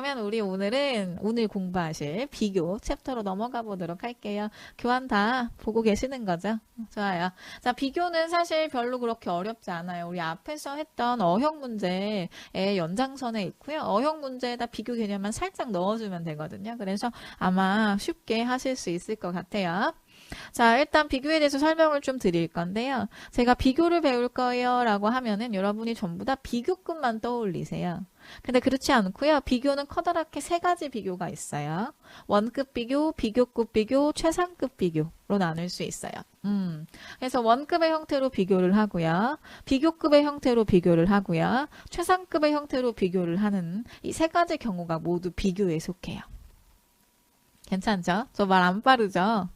그러면 우리 오늘 공부하실 비교 챕터로 넘어가 보도록 할게요. 교환 다 보고 계시는 거죠? 좋아요. 자, 비교는 사실 별로 그렇게 어렵지 않아요. 우리 앞에서 했던 어형 문제의 연장선에 있고요. 어형 문제에다 비교 개념만 살짝 넣어주면 되거든요. 그래서 아마 쉽게 하실 수 있을 것 같아요. 자, 일단 비교에 대해서 설명을 좀 드릴 건데요. 제가 비교를 배울 거예요 라고 하면은 여러분이 전부 다 비교급만 떠올리세요. 근데 그렇지 않고요. 비교는 커다랗게 세 가지 비교가 있어요. 원급 비교, 비교급 비교, 최상급 비교로 나눌 수 있어요. 그래서 원급의 형태로 비교를 하고요. 비교급의 형태로 비교를 하고요. 최상급의 형태로 비교를 하는 이 세 가지 경우가 모두 비교에 속해요. 괜찮죠? 저 말 안 빠르죠?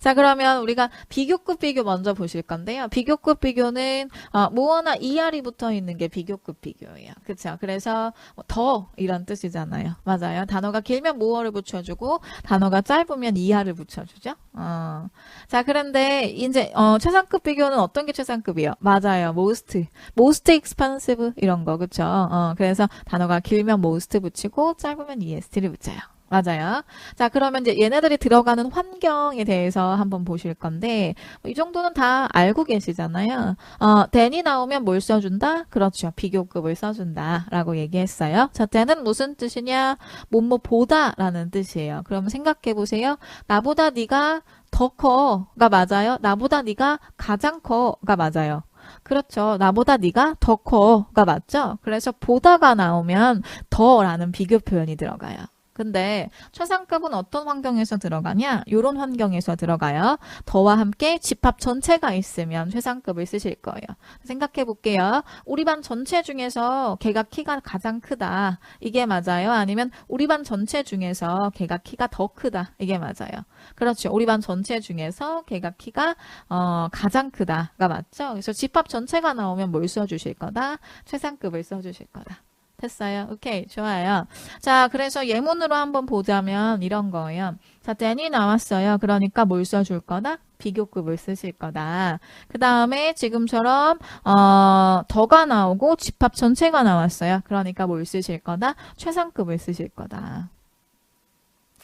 자, 그러면 우리가 비교급 비교 먼저 보실 건데요. 비교급 비교는 모어나 ER이 붙어 있는 게 비교급 비교예요. 그쵸? 그래서 더 이런 뜻이잖아요. 맞아요. 단어가 길면 모어를 붙여주고 단어가 짧으면 ER을 붙여주죠. 자, 그런데 이제 최상급 비교는 어떤 게 최상급이에요? 맞아요. most expensive 이런 거. 그쵸? 그래서 단어가 길면 most 붙이고 짧으면 EST를 붙여요. 맞아요. 자, 그러면 이제 얘네들이 들어가는 환경에 대해서 한번 보실 건데, 이 정도는 다 알고 계시잖아요. then이 나오면 뭘 써준다? 그렇죠. 비교급을 써준다. 라고 얘기했어요. 자, then은 무슨 뜻이냐? 뭐뭐보다 라는 뜻이에요. 그러면 생각해 보세요. 나보다 네가 더 커가 맞아요. 나보다 네가 가장 커가 맞아요. 그렇죠. 나보다 네가 더 커가 맞죠? 그래서 보다가 나오면 더라는 비교 표현이 들어가요. 근데 최상급은 어떤 환경에서 들어가냐? 이런 환경에서 들어가요. 더와 함께 집합 전체가 있으면 최상급을 쓰실 거예요. 생각해 볼게요. 우리 반 전체 중에서 걔가 키가 가장 크다. 이게 맞아요? 아니면 우리 반 전체 중에서 걔가 키가 더 크다. 이게 맞아요. 그렇죠. 우리 반 전체 중에서 걔가 키가 가장 크다가 맞죠? 그래서 집합 전체가 나오면 뭘 써주실 거다? 최상급을 써주실 거다. 됐어요. 오케이. 좋아요. 자, 그래서 예문으로 한번 보자면 이런 거예요. 자, then이 나왔어요. 그러니까 뭘 써줄 거다? 비교급을 쓰실 거다. 그 다음에 지금처럼 더가 나오고 집합 전체가 나왔어요. 그러니까 뭘 쓰실 거다? 최상급을 쓰실 거다.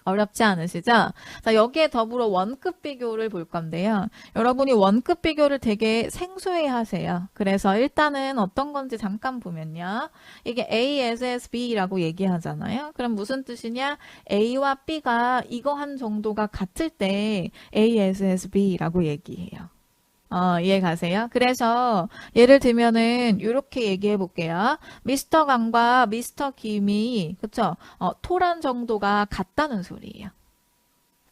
어렵지 않으시죠? 자, 여기에 더불어 원급 비교를 볼 건데요. 여러분이 원급 비교를 되게 생소해 하세요. 그래서 일단은 어떤 건지 잠깐 보면요. 이게 ASSB라고 얘기하잖아요. 그럼 무슨 뜻이냐? A와 B가 이거 한 정도가 같을 때 ASSB라고 얘기해요. 이해 가세요? 그래서 예를 들면은 이렇게 얘기해 볼게요. 미스터 강과 미스터 김이 그쵸? 토란 정도가 같다는 소리예요.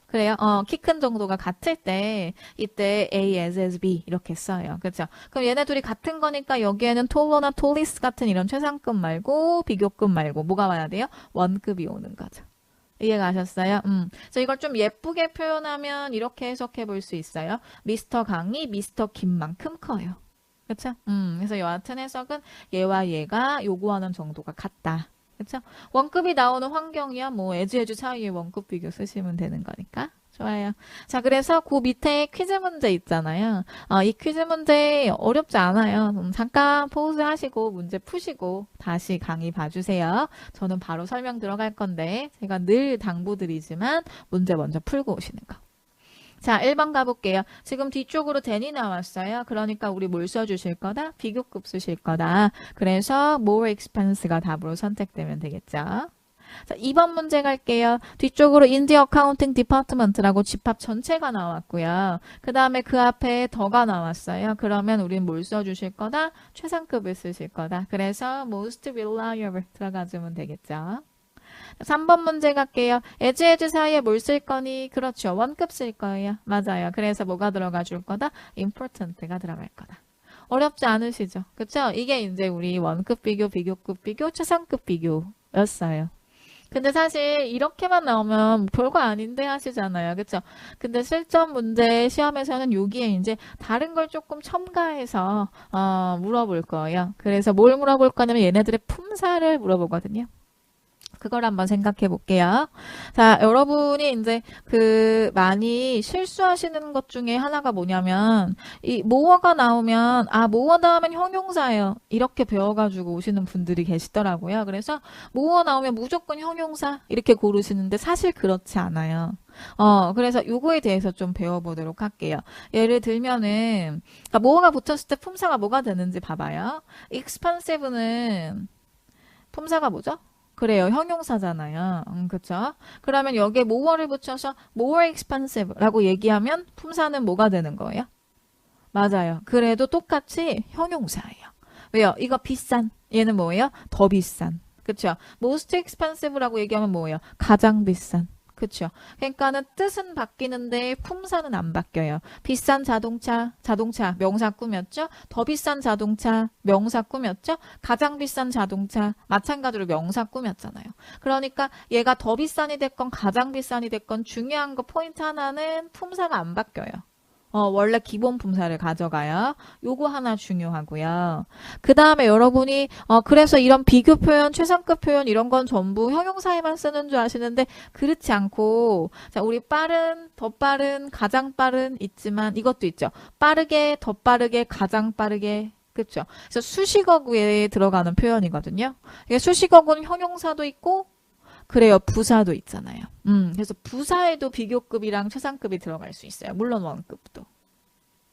그래요? 키 큰 정도가 같을 때 이때 A as as B 이렇게 써요. 그렇죠? 그럼 얘네 둘이 같은 거니까 여기에는 톨러나 톨리스 같은 이런 최상급 말고 비교급 말고 뭐가 와야 돼요? 원급이 오는 거죠. 이해가셨어요? 그래서 이걸 좀 예쁘게 표현하면 이렇게 해석해 볼 수 있어요. 미스터 강이 미스터 김만큼 커요. 그렇죠? 그래서 여하튼 해석은 얘와 얘가 요구하는 정도가 같다. 그렇죠? 원급이 나오는 환경이야 뭐 애주애주 사이에 원급 비교 쓰시면 되는 거니까. 좋아요. 자, 그래서 그 밑에 퀴즈 문제 있잖아요. 이 퀴즈 문제 어렵지 않아요. 잠깐 포즈 하시고 문제 푸시고 다시 강의 봐주세요. 저는 바로 설명 들어갈 건데 제가 늘 당부드리지만 문제 먼저 풀고 오시는 거. 자, 1번 가볼게요. 지금 뒤쪽으로 then이 나왔어요. 그러니까 우리 뭘 써주실 거다? 비교급 쓰실 거다. 그래서 more expense가 답으로 선택되면 되겠죠. 자, 2번 문제 갈게요. 뒤쪽으로 in the accounting department라고 집합 전체가 나왔고요. 그 다음에 그 앞에 더가 나왔어요. 그러면 우린 뭘 써주실 거다? 최상급을 쓰실 거다. 그래서 most reliable 들어가주면 되겠죠. 3번 문제 갈게요. as 사이에 뭘 쓸 거니? 그렇죠. 원급 쓸 거예요. 맞아요. 그래서 뭐가 들어가 줄 거다? important가 들어갈 거다. 어렵지 않으시죠? 그쵸? 이게 이제 우리 원급 비교, 비교급 비교, 최상급 비교였어요. 근데 사실 이렇게만 나오면 별거 아닌데 하시잖아요. 그쵸? 근데 실전 문제 시험에서는 여기에 이제 다른 걸 조금 첨가해서 물어볼 거예요. 그래서 뭘 물어볼 거냐면 얘네들의 품사를 물어보거든요. 그걸 한번 생각해 볼게요. 자, 여러분이 이제 많이 실수하시는 것 중에 하나가 뭐냐면, 이 모어가 나오면, 모어 다음엔 형용사예요. 이렇게 배워가지고 오시는 분들이 계시더라고요. 그래서 모어 나오면 무조건 형용사 이렇게 고르시는데 사실 그렇지 않아요. 그래서 요거에 대해서 좀 배워보도록 할게요. 예를 들면은, 그러니까 모어가 붙었을 때 품사가 뭐가 되는지 봐봐요. expensive는 품사가 뭐죠? 그래요. 형용사잖아요. 그쵸? 그러면 여기에 more를 붙여서 more expensive라고 얘기하면 품사는 뭐가 되는 거예요? 맞아요. 그래도 똑같이 형용사예요. 왜요? 이거 비싼. 얘는 뭐예요? 더 비싼. 그쵸? most expensive라고 얘기하면 뭐예요? 가장 비싼. 그쵸? 그러니까는 뜻은 바뀌는데 품사는 안 바뀌어요. 비싼 자동차 명사 꾸몄죠? 더 비싼 자동차 명사 꾸몄죠? 가장 비싼 자동차 마찬가지로 명사 꾸몄잖아요. 그러니까 얘가 더 비싼이 됐건 가장 비싼이 됐건 중요한 거 포인트 하나는 품사가 안 바뀌어요. 원래 기본 품사를 가져가요. 요거 하나 중요하고요. 그 다음에 여러분이 그래서 이런 비교 표현, 최상급 표현 이런 건 전부 형용사에만 쓰는 줄 아시는데 그렇지 않고 자, 우리 빠른, 더 빠른, 가장 빠른 있지만 이것도 있죠. 빠르게, 더 빠르게, 가장 빠르게 그렇죠. 그래서 수식어구에 들어가는 표현이거든요. 수식어구는 형용사도 있고 그래요. 부사도 있잖아요. 그래서 부사에도 비교급이랑 최상급이 들어갈 수 있어요. 물론 원급도.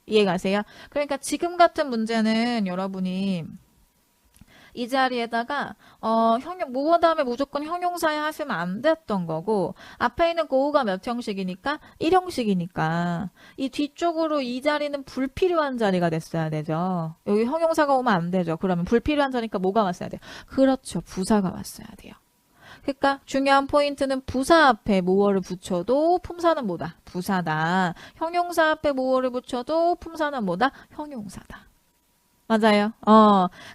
이해가세요? 그러니까 지금 같은 문제는 여러분이 이 자리에다가 모어 다음에 무조건 형용사에 하시면 안 됐던 거고 앞에 있는 고우가 몇 형식이니까 1형식이니까 이 뒤쪽으로 이 자리는 불필요한 자리가 됐어야 되죠. 여기 형용사가 오면 안 되죠. 그러면 불필요한 자리니까 뭐가 왔어야 돼요? 그렇죠. 부사가 왔어야 돼요. 그러니까 중요한 포인트는 부사 앞에 모어를 붙여도 품사는 뭐다? 부사다. 형용사 앞에 모어를 붙여도 품사는 뭐다? 형용사다. 맞아요.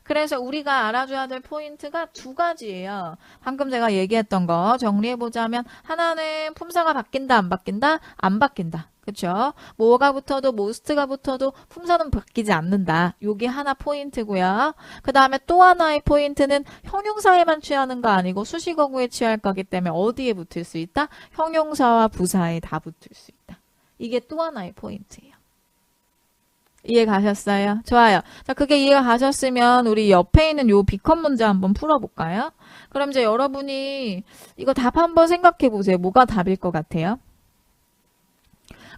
그래서 우리가 알아줘야 될 포인트가 두 가지예요. 방금 제가 얘기했던 거 정리해보자면 하나는 품사가 바뀐다, 안 바뀐다? 안 바뀐다. 그쵸? 뭐가 붙어도 most가 붙어도 품사는 바뀌지 않는다. 요게 하나 포인트고요. 그 다음에 또 하나의 포인트는 형용사에만 취하는 거 아니고 수식어구에 취할 거기 때문에 어디에 붙을 수 있다? 형용사와 부사에 다 붙을 수 있다. 이게 또 하나의 포인트예요. 이해 가셨어요? 좋아요. 자, 그게 이해가 가셨으면 우리 옆에 있는 요 비컨 문제 한번 풀어볼까요? 그럼 이제 여러분이 이거 답 한번 생각해 보세요. 뭐가 답일 것 같아요?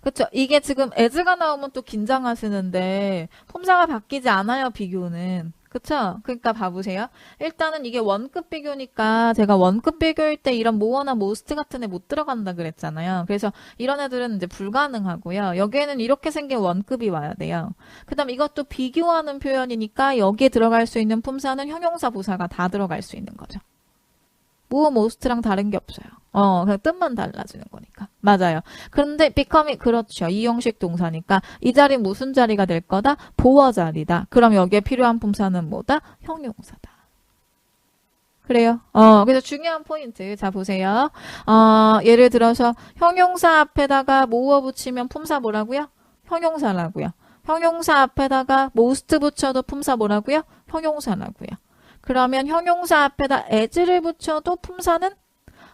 그쵸? 이게 지금 as가 나오면 또 긴장하시는데 품사가 바뀌지 않아요, 비교는. 그쵸? 그러니까 봐보세요. 일단은 이게 원급 비교니까 제가 원급 비교일 때 이런 more나 most 같은 애 못 들어간다 그랬잖아요. 그래서 이런 애들은 이제 불가능하고요. 여기에는 이렇게 생긴 원급이 와야 돼요. 그 다음 이것도 비교하는 표현이니까 여기에 들어갈 수 있는 품사는 형용사, 부사가 다 들어갈 수 있는 거죠. more, most랑 다른 게 없어요. 그냥 뜻만 달라지는 거니까. 맞아요. 그런데 become이 그렇죠. 이 형식 동사니까 이 자리 무슨 자리가 될 거다? 보어 자리다. 그럼 여기에 필요한 품사는 뭐다? 형용사다. 그래요. 그래서 중요한 포인트. 자, 보세요. 예를 들어서 형용사 앞에다가 more 붙이면 품사 뭐라고요? 형용사라고요. 형용사 앞에다가 most 붙여도 품사 뭐라고요? 형용사라고요. 그러면 형용사 앞에다 as를 붙여도 품사는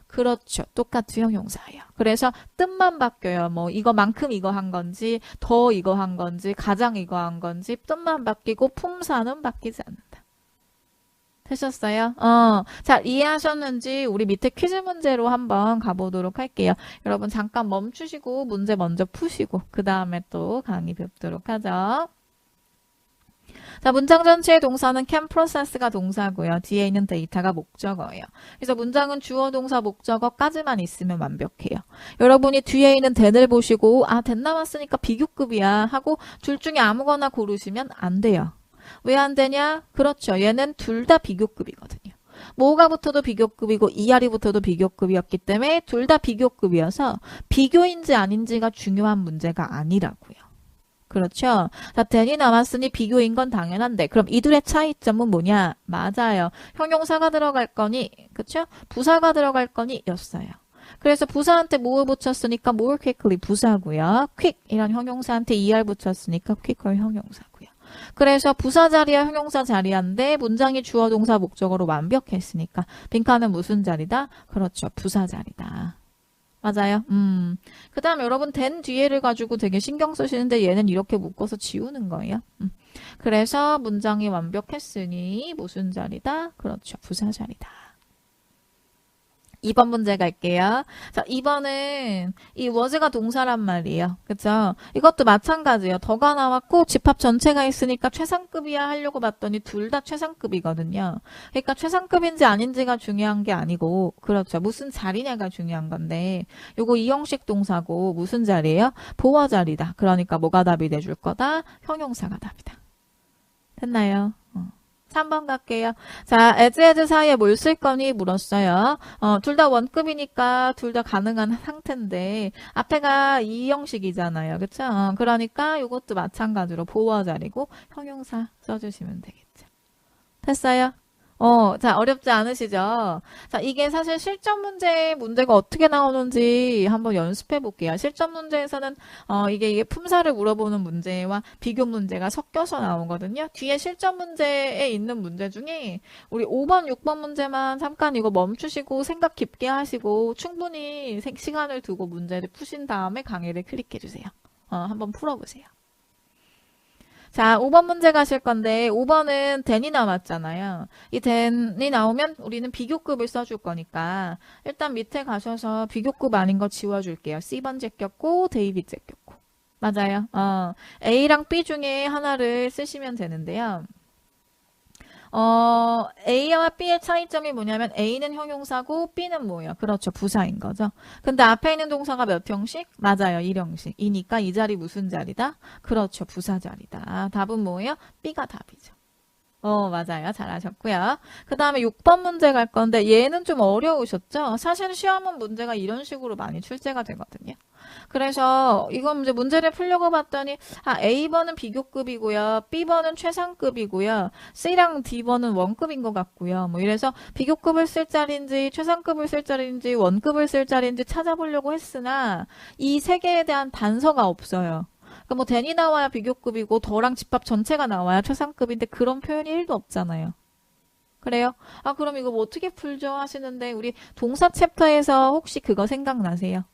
그렇죠. 똑같은 형용사예요. 그래서 뜻만 바뀌어요. 뭐 이거만큼 이거 한 건지 더 이거 한 건지 가장 이거 한 건지 뜻만 바뀌고 품사는 바뀌지 않는다. 되셨어요? 자, 이해하셨는지 우리 밑에 퀴즈 문제로 한번 가보도록 할게요. 여러분 잠깐 멈추시고 문제 먼저 푸시고 그 다음에 또 강의 뵙도록 하죠. 자, 문장 전체의 동사는 can process가 동사고요. 뒤에 있는 데이터가 목적어예요. 그래서 문장은 주어, 동사, 목적어까지만 있으면 완벽해요. 여러분이 뒤에 있는 then을 보시고 then 남았으니까 비교급이야 하고 둘 중에 아무거나 고르시면 안 돼요. 왜 안 되냐? 그렇죠. 얘는 둘 다 비교급이거든요. 뭐가 붙어도 비교급이고 ER이 붙어도 비교급이었기 때문에 둘 다 비교급이어서 비교인지 아닌지가 중요한 문제가 아니라고요. 그렇죠. 자, then이 남았으니 비교인 건 당연한데 그럼 이 둘의 차이점은 뭐냐? 맞아요. 형용사가 들어갈 거니 그렇죠? 부사가 들어갈 거니 였어요. 그래서 부사한테 more 붙였으니까 more quickly 부사고요. quick 이런 형용사한테 er 붙였으니까 quicker 형용사고요. 그래서 부사 자리야 형용사 자리야인데 문장이 주어 동사 목적어로 완벽했으니까 빈칸은 무슨 자리다? 그렇죠. 부사 자리다. 맞아요. 그 다음에 여러분 된 뒤에를 가지고 되게 신경 쓰시는데 얘는 이렇게 묶어서 지우는 거예요. 그래서 문장이 완벽했으니 무슨 자리다? 그렇죠. 부사 자리다. 2번 문제 갈게요. 자, 2번은 이 was가 동사란 말이에요. 그쵸? 이것도 마찬가지예요. 더가 나왔고 집합 전체가 있으니까 최상급이야 하려고 봤더니 둘 다 최상급이거든요. 그러니까 최상급인지 아닌지가 중요한 게 아니고 그렇죠. 무슨 자리냐가 중요한 건데 요거 이형식 동사고 무슨 자리예요? 보어 자리다. 그러니까 뭐가 답이 돼줄 거다? 형용사가 답이다. 됐나요? 3번 갈게요. 자, as 사이에 뭘 쓸 거니 물었어요. 둘 다 원급이니까 둘 다 가능한 상태인데 앞에가 이 형식이잖아요. 그쵸? 그러니까 이것도 마찬가지로 보어 자리고 형용사 써주시면 되겠죠. 됐어요? 자, 어렵지 않으시죠? 자, 이게 사실 실전 문제가 어떻게 나오는지 한번 연습해 볼게요. 실전 문제에서는, 이게 품사를 물어보는 문제와 비교 문제가 섞여서 나오거든요. 뒤에 실전 문제에 있는 문제 중에 우리 5번, 6번 문제만 잠깐 이거 멈추시고 생각 깊게 하시고 충분히 시간을 두고 문제를 푸신 다음에 강의를 클릭해 주세요. 한번 풀어보세요. 자, 5번 문제 가실 건데 5번은 then이 나왔잖아요. 이 then이 나오면 우리는 비교급을 써줄 거니까 일단 밑에 가셔서 비교급 아닌 거 지워줄게요. C번 제꼈고 데이빗 제꼈고. 맞아요. A랑 B 중에 하나를 쓰시면 되는데요. A와 B의 차이점이 뭐냐면 A는 형용사고 B는 뭐예요? 그렇죠. 부사인 거죠. 근데 앞에 있는 동사가 몇 형식? 맞아요. 1형식. 이니까 이 자리 무슨 자리다? 그렇죠. 부사 자리다. 답은 뭐예요? B가 답이죠. 맞아요. 잘하셨고요. 그 다음에 6번 문제 갈 건데 얘는 좀 어려우셨죠? 사실 시험은 문제가 이런 식으로 많이 출제가 되거든요. 그래서 이건 이제 문제를 풀려고 봤더니 A번은 비교급이고요. B번은 최상급이고요. C랑 D번은 원급인 것 같고요. 뭐 이래서 비교급을 쓸 자리인지 최상급을 쓸 자리인지 원급을 쓸 자리인지 찾아보려고 했으나 이 세 개에 대한 단서가 없어요. 그러니까 뭐 then이 나와야 비교급이고 더랑 집합 전체가 나와야 최상급인데 그런 표현이 1도 없잖아요. 그래요? 그럼 이거 뭐 어떻게 풀죠? 하시는데 우리 동사 챕터에서 혹시 그거 생각나세요?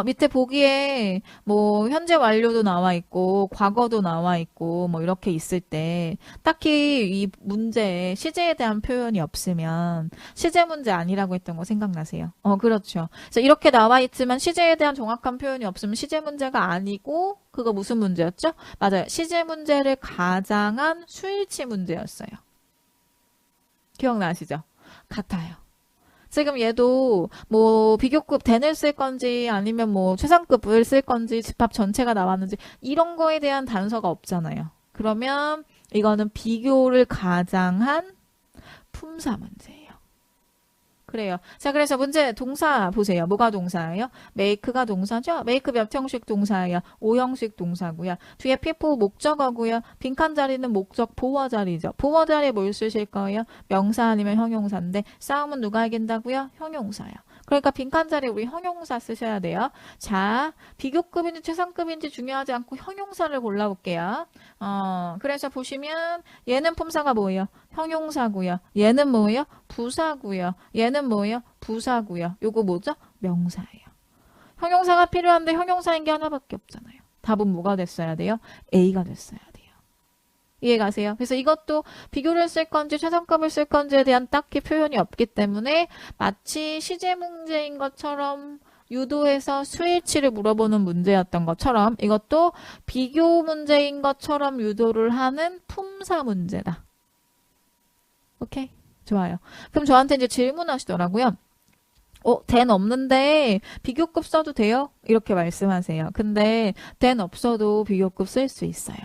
밑에 보기에 뭐 현재 완료도 나와 있고 과거도 나와 있고 뭐 이렇게 있을 때 딱히 이 문제에 시제에 대한 표현이 없으면 시제 문제 아니라고 했던 거 생각나세요? 그렇죠. 그래서 이렇게 나와 있지만 시제에 대한 정확한 표현이 없으면 시제 문제가 아니고 그거 무슨 문제였죠? 맞아요. 시제 문제를 가장한 수일치 문제였어요. 기억나시죠? 같아요. 지금 얘도 뭐 비교급 then을 쓸 건지 아니면 뭐 최상급을 쓸 건지 집합 전체가 나왔는지 이런 거에 대한 단서가 없잖아요. 그러면 이거는 비교를 가장한 품사 문제예요. 그래요. 자, 그래서 문제 동사 보세요. 뭐가 동사예요? make가 동사죠? make 몇 형식 동사예요? 5형식 동사고요. 뒤에 people 목적어고요. 빈칸 자리는 목적 보어 자리죠. 보어 자리에 뭘 쓰실 거예요? 명사 아니면 형용사인데 싸움은 누가 이긴다고요? 형용사요. 그러니까 빈칸 자리에 우리 형용사 쓰셔야 돼요. 자, 비교급인지 최상급인지 중요하지 않고 형용사를 골라볼게요. 그래서 보시면 얘는 품사가 뭐예요? 형용사고요. 얘는 뭐예요? 부사고요. 얘는 뭐예요? 부사고요. 요거 뭐죠? 명사예요. 형용사가 필요한데 형용사인 게 하나밖에 없잖아요. 답은 뭐가 됐어야 돼요? A가 됐어야 돼요. 이해가세요? 그래서 이것도 비교를 쓸 건지 최상급을 쓸 건지에 대한 딱히 표현이 없기 때문에 마치 시제 문제인 것처럼 유도해서 수일치를 물어보는 문제였던 것처럼 이것도 비교 문제인 것처럼 유도를 하는 품사 문제다. 오케이? 좋아요. 그럼 저한테 이제 질문하시더라고요. then 없는데 비교급 써도 돼요? 이렇게 말씀하세요. 근데 then 없어도 비교급 쓸 수 있어요.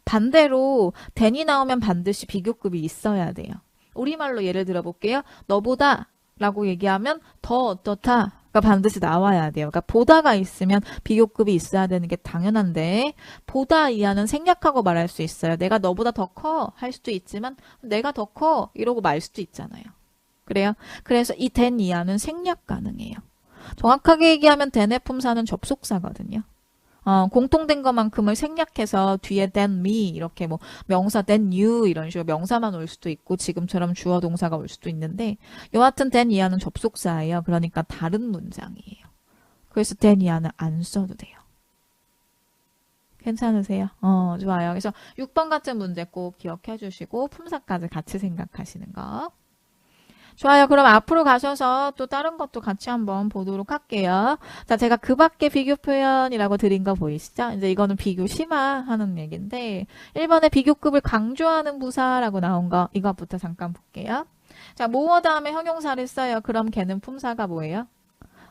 반대로 then이 나오면 반드시 비교급이 있어야 돼요. 우리말로 예를 들어 볼게요. 너보다 라고 얘기하면 더 어떻다가 반드시 나와야 돼요. 그러니까 보다가 있으면 비교급이 있어야 되는 게 당연한데 보다 이하는 생략하고 말할 수 있어요. 내가 너보다 더 커 할 수도 있지만 내가 더 커 이러고 말 수도 있잖아요. 그래요? 그래서 이 then 이하는 생략 가능해요. 정확하게 얘기하면 then의 품사는 접속사거든요. 공통된 것만큼을 생략해서 뒤에 than me 이렇게 뭐 명사 than you 이런 식으로 명사만 올 수도 있고 지금처럼 주어 동사가 올 수도 있는데 여하튼 than 이하는 접속사예요. 그러니까 다른 문장이에요. 그래서 than 이하는 안 써도 돼요. 괜찮으세요? 좋아요. 그래서 6번 같은 문제 꼭 기억해 주시고 품사까지 같이 생각하시는 거. 좋아요. 그럼 앞으로 가셔서 또 다른 것도 같이 한번 보도록 할게요. 자, 제가 그 밖에 비교 표현이라고 드린 거 보이시죠? 이제 이거는 비교 심화하는 얘기인데 1번에 비교급을 강조하는 부사라고 나온 거 이것부터 잠깐 볼게요. 자, 모어 다음에 형용사를 써요. 그럼 걔는 품사가 뭐예요?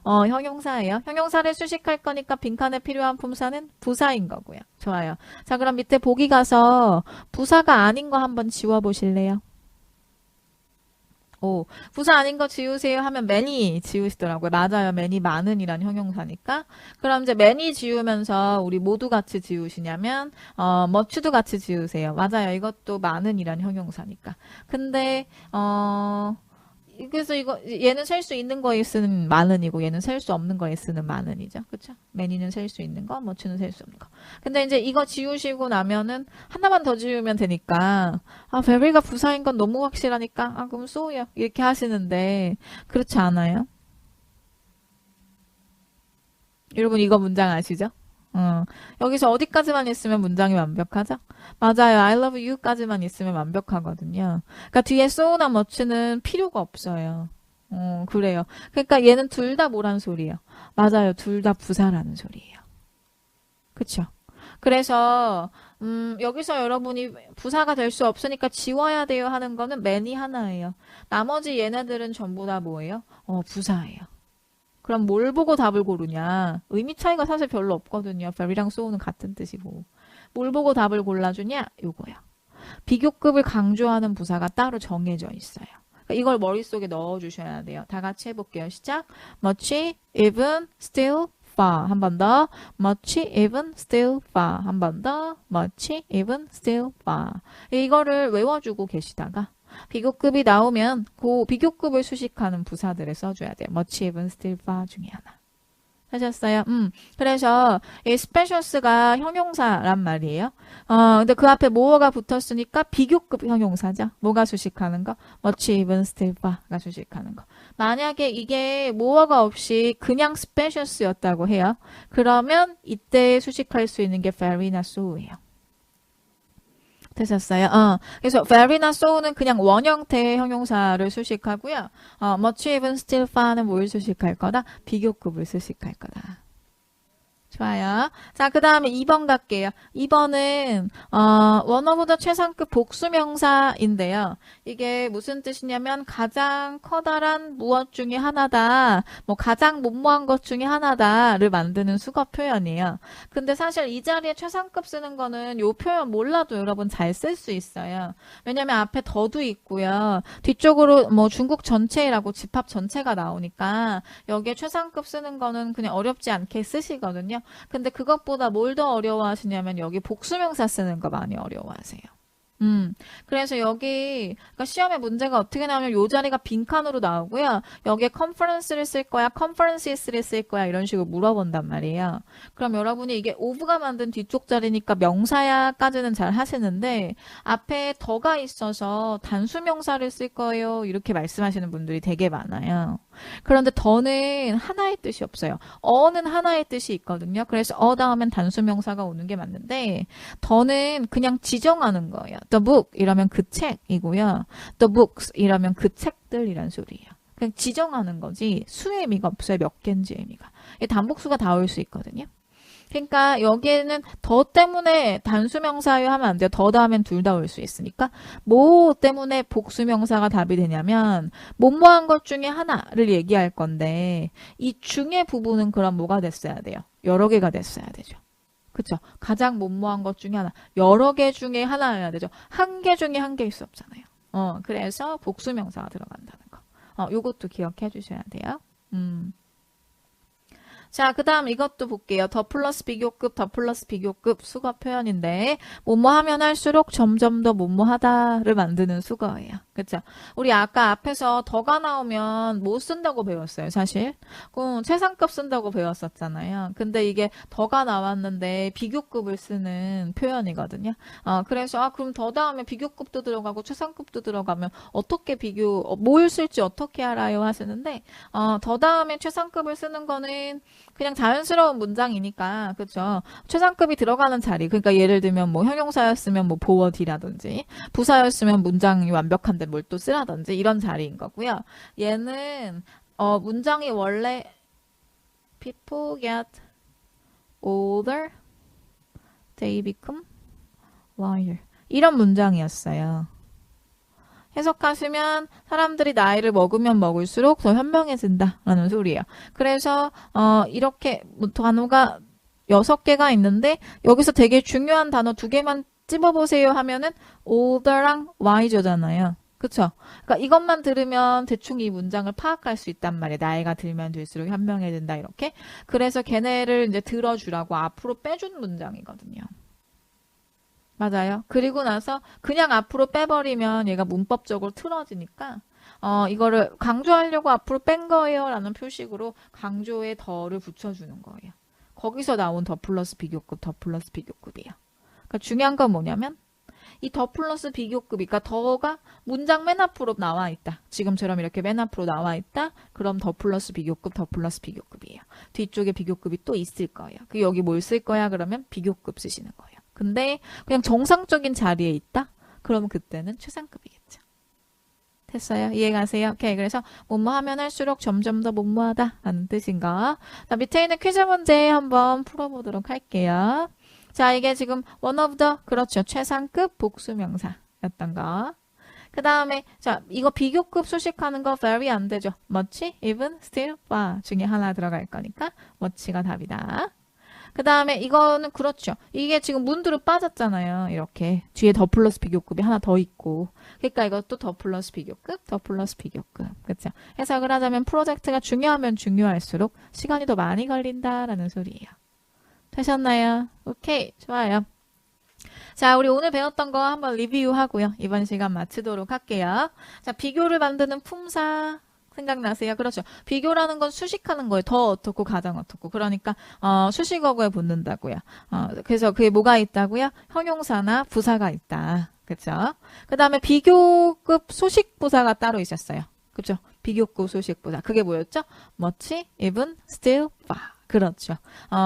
형용사예요. 형용사를 수식할 거니까 빈칸에 필요한 품사는 부사인 거고요. 좋아요. 자, 그럼 밑에 보기 가서 부사가 아닌 거 한번 지워보실래요? 오, 부사 아닌 거 지우세요 하면 many 지우시더라고요. 맞아요. many 많은 이란 형용사니까. 그럼 이제 many 지우면서 우리 모두 같이 지우시냐면 much도 같이 지우세요. 맞아요. 이것도 많은 이란 형용사니까. 근데 그래서 이거 얘는 셀 수 있는 거에 쓰는 많은이고 얘는 셀 수 없는 거에 쓰는 많은이죠. 그렇죠? many는 셀 수 있는 거, much는 셀 수 없는 거. 근데 이제 이거 지우시고 나면은 하나만 더 지우면 되니까 very가 부사인 건 너무 확실하니까 그럼 so요. 이렇게 하시는데 그렇지 않아요? 여러분 이거 문장 아시죠? 여기서 어디까지만 있으면 문장이 완벽하죠? 맞아요. I love you까지만 있으면 완벽하거든요. 그러니까 뒤에 so나 much는 필요가 없어요. 그래요. 그러니까 얘는 둘 다 뭐란 소리예요? 맞아요. 둘 다 부사라는 소리예요. 그쵸? 그래서 여기서 여러분이 부사가 될 수 없으니까 지워야 돼요 하는 거는 many 하나예요. 나머지 얘네들은 전부 다 뭐예요? 부사예요. 그럼 뭘 보고 답을 고르냐? 의미 차이가 사실 별로 없거든요. very랑 so는 같은 뜻이고. 뭘 보고 답을 골라주냐? 요거요. 비교급을 강조하는 부사가 따로 정해져 있어요. 그러니까 이걸 머릿속에 넣어주셔야 돼요. 다 같이 해볼게요. 시작. much, even, still, far. 한 번 더. much, even, still, far. 한 번 더. much, even, still, far. 이거를 외워주고 계시다가 비교급이 나오면 그 비교급을 수식하는 부사들을 써줘야 돼요. much, even, still, far 중에 하나. 하셨어요? 그래서 이 spacious가 형용사란 말이에요. 근데 그 앞에 more가 붙었으니까 비교급 형용사죠. 뭐가 수식하는 거? much, even, still, far가 수식하는 거. 만약에 이게 more가 없이 그냥 spacious였다고 해요. 그러면 이때 수식할 수 있는 게 very나 so예요. 되셨어요? 그래서 very나 so는 그냥 원형태의 형용사를 수식하고요. much, even, still, far는 뭘 수식할 거다? 비교급을 수식할 거다. 좋아요. 자, 그 다음에 2번 갈게요. 2번은 원어보다 최상급 복수명사인데요. 이게 무슨 뜻이냐면 가장 커다란 무엇 중에 하나다, 뭐 가장 못모한 것 중에 하나다를 만드는 수거 표현이에요. 근데 사실 이 자리에 최상급 쓰는 거는 요 표현 몰라도 여러분 잘 쓸 수 있어요. 왜냐면 앞에 더도 있고요. 뒤쪽으로 뭐 중국 전체라고 집합 전체가 나오니까 여기에 최상급 쓰는 거는 그냥 어렵지 않게 쓰시거든요. 근데 그것보다 뭘 더 어려워하시냐면 여기 복수명사 쓰는 거 많이 어려워하세요. 그래서 여기 그러니까 시험에 문제가 어떻게 나오면 요 자리가 빈칸으로 나오고요. 여기에 컨퍼런스를 쓸 거야, 컨퍼런시스를 쓸 거야 이런 식으로 물어본단 말이에요. 그럼 여러분이 이게 오브가 만든 뒤쪽 자리니까 명사야까지는 잘 하시는데 앞에 더가 있어서 단수명사를 쓸 거예요. 이렇게 말씀하시는 분들이 되게 많아요. 그런데 더는 하나의 뜻이 없어요. 어는 하나의 뜻이 있거든요. 그래서 다음엔 단수명사가 오는 게 맞는데 더는 그냥 지정하는 거예요. The book 이러면 그 책이고요. The books 이러면 그 책들이란 소리예요. 그냥 지정하는 거지 수의 의미가 없어요. 몇 개인지 의미가. 단복수가 다 올 수 있거든요. 그러니까 여기에는 더 때문에 단수명사요 하면 안 돼요. 더 다음엔 둘 다 올 수 있으니까 뭐 때문에 복수명사가 답이 되냐면 뭐뭐한 것 중에 하나를 얘기할 건데 이 중의 부분은 그럼 뭐가 됐어야 돼요? 여러 개가 됐어야 되죠. 그쵸? 가장 뭐뭐한 것 중에 하나. 여러 개 중에 하나여야 되죠. 한 개 중에 한 개일 수 없잖아요. 그래서 복수명사가 들어간다는 거. 요것도 기억해 주셔야 돼요. 자, 그 다음 이것도 볼게요. 더 플러스 비교급, 더 플러스 비교급 수거 표현인데, 뭐뭐 하면 할수록 점점 더 뭐뭐하다를 만드는 수거예요. 그쵸? 우리 아까 앞에서 더가 나오면 뭐 쓴다고 배웠어요, 사실? 최상급 쓴다고 배웠었잖아요. 근데 이게 더가 나왔는데 비교급을 쓰는 표현이거든요. 그래서, 그럼 더 다음에 비교급도 들어가고 최상급도 들어가면 어떻게 뭘 쓸지 어떻게 알아요? 하시는데, 더 다음에 최상급을 쓰는 거는 그냥 자연스러운 문장이니까, 그쵸? 최상급이 들어가는 자리. 그러니까 예를 들면 뭐 형용사였으면 뭐 보어디라든지, 부사였으면 문장이 완벽한데 뭘 또 쓰라든지 이런 자리인 거고요. 얘는 문장이 원래 people get older, they become wiser. 이런 문장이었어요. 해석하시면 사람들이 나이를 먹으면 먹을수록 더 현명해진다라는 소리예요. 그래서 이렇게 단어가 6개가 있는데 여기서 되게 중요한 단어 2개만 찝어보세요 하면은 older랑 wiser잖아요. 그쵸? 그러니까 이것만 들으면 대충 이 문장을 파악할 수 있단 말이에요. 나이가 들면 들수록 현명해진다 이렇게. 그래서 걔네를 이제 들어주라고 앞으로 빼준 문장이거든요. 맞아요. 그리고 나서 그냥 앞으로 빼버리면 얘가 문법적으로 틀어지니까 이거를 강조하려고 앞으로 뺀 거예요 라는 표식으로 강조에 더를 붙여주는 거예요. 거기서 나온 더 플러스 비교급, 더 플러스 비교급이에요. 그러니까 중요한 건 뭐냐면 이 더 플러스 비교급이, 그러니까 더가 문장 맨 앞으로 나와 있다. 지금처럼 이렇게 맨 앞으로 나와 있다. 그럼 더 플러스 비교급, 더 플러스 비교급이에요. 뒤쪽에 비교급이 또 있을 거예요. 그 여기 뭘 쓸 거야? 그러면 비교급 쓰시는 거예요. 근데 그냥 정상적인 자리에 있다? 그럼 그때는 최상급이겠죠. 됐어요? 이해가세요? 오케이. 그래서 뭐뭐 하면 할수록 점점 더 뭐뭐하다 라는 뜻인가? 자, 밑에 있는 퀴즈 문제 한번 풀어보도록 할게요. 자, 이게 지금 one of the, 그렇죠. 최상급 복수명사였던 거. 그 다음에 자, 이거 비교급 수식하는 거 very 안 되죠. much, even, still, far 중에 하나 들어갈 거니까 much가 답이다. 그 다음에 이거는 그렇죠. 이게 지금 문두로 빠졌잖아요. 이렇게 뒤에 더 플러스 비교급이 하나 더 있고. 그러니까 이것도 더 플러스 비교급, 더 플러스 비교급. 그렇죠? 해석을 하자면 프로젝트가 중요하면 중요할수록 시간이 더 많이 걸린다라는 소리예요. 되셨나요? 오케이, 좋아요. 자, 우리 오늘 배웠던 거 한번 리뷰하고요. 이번 시간 마치도록 할게요. 자, 비교를 만드는 품사 생각나세요? 그렇죠. 비교라는 건 수식하는 거예요. 더 어떻고 가장 어떻고. 그러니까 수식어구에 붙는다고요. 그래서 그게 뭐가 있다고요? 형용사나 부사가 있다. 그렇죠? 그 다음에 비교급 소식부사가 따로 있었어요. 그렇죠? 비교급 소식부사. 그게 뭐였죠? much, even, still, far. 그렇죠.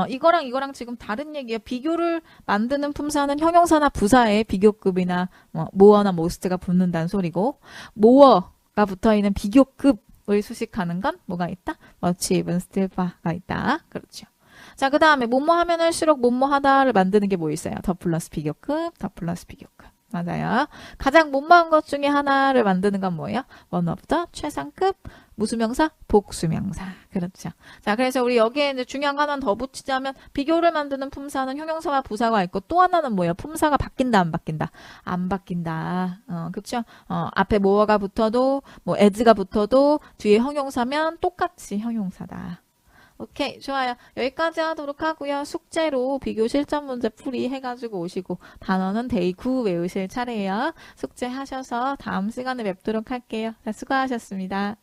이거랑 지금 다른 얘기예요. 비교를 만드는 품사는 형용사나 부사에 비교급이나 more나 most가 붙는다는 소리고, more가 붙어있는 비교급을 수식하는 건 뭐가 있다? much, even, still, far가 있다. 그렇죠. 자, 그 다음에 뭐뭐 하면 할수록 뭐뭐 하다를 만드는 게 뭐 있어요? 더 플러스 비교급, 더 플러스 비교급. 맞아요. 가장 못마한 것 중에 하나를 만드는 건 뭐예요? one of the, 최상급, 무슨 명사? 복수명사. 그렇죠. 자, 그래서 우리 여기에 이제 중요한 거 하나 더 붙이자면 비교를 만드는 품사는 형용사와 부사가 있고 또 하나는 뭐예요? 품사가 바뀐다, 안 바뀐다? 안 바뀐다. 그렇죠? 앞에 뭐가 붙어도 뭐 as가 붙어도 뒤에 형용사면 똑같이 형용사다. 오케이, 좋아요. 여기까지 하도록 하고요. 숙제로 비교 실전 문제 풀이 해가지고 오시고 단어는 데이 9 외우실 차례예요. 숙제 하셔서 다음 시간에 뵙도록 할게요. 자, 수고하셨습니다.